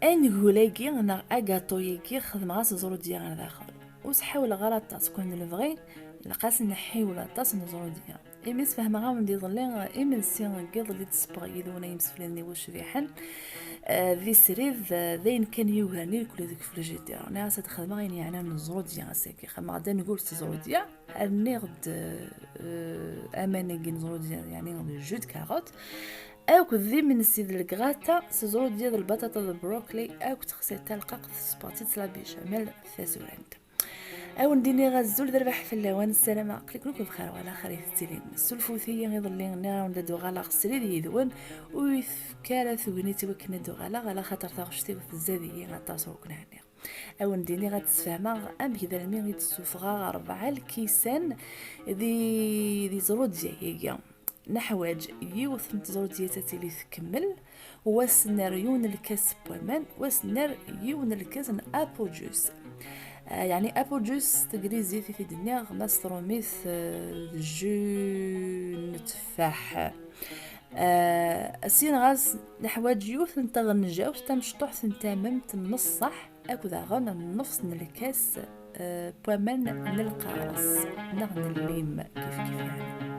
ان غولاكي انا اغاطويكي خدم غاس زرو ديال داخل وسحاول غلط تكون الفغي لقاس نحي ولا تاس نزرو ديال ايمس فهم غا من دي ظلين ايمس قيض اللي تسبغي دونا يمسفلني واش ريحن ذي سريف ذين كان يوهني كل ذيك في الجدير انا تخدم غير يعني من زرو ديال ساكي خما غدا نقول زرو ديال اني غد اماني نزرو ديال يعني غد جود كاروت او كذي من السيد الكغاتا سزرو ديال البطاطا البروكلي او تخسي تلقى سباطيت لا بيشاميل فازورنت او نديني غزول ذربح في اللوان السلام عقلك بخير وعلى خير يفتلين السلفوثيه غيضلي نار وندو غالا غسلي يدون ويفكار ثغنيتي وكنا دو غالا خاطر تاغشتي في الزاديه غطاسو كنا هنا او نديني غتسفهما ام كذا المي غيتسوفغا 4 الكيسان ذي زرو ديال نحواج يوث نتزرو دياتاتي اللي تكمل وسناريون الكاس بومان وسنار يون الكاس ابل جوس يعني ابل جوس تقريزي في الدنيا ماستروميث جو نتفاح السين غاز نحواج يوث نتغنجاو تمشطوح تمام تنصح اكو ذا غن نفس الكاس بومان نلقارص نغن الليم كيف يعني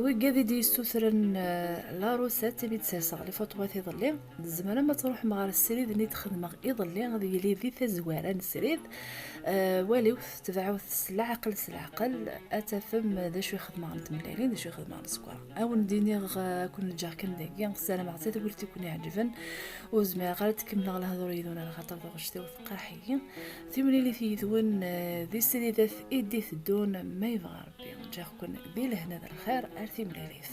وقاذي دي يستثرن لاروسات تبي تساسغ لي فوطوات يضلي الزمانه ما تروح مع السريد اللي تخدم يضلي غادي يلي ذي تزواران السريد والو تبعو العقل العقل اتفهم ذا شو يخدم عند ملالين ذا شو يخدم عند السكر او نديني كون جا كان داكيا السلام عطيت قلت يكون يعجبن وزما غير تكمل على هذول يدون على خاطر غشتي وثقاحيين ثمني اللي في ذون ذي السريدات ايدي الدون ما يبغى ربي جا كون ذي لهنا ذا الخير ارثي ملاليث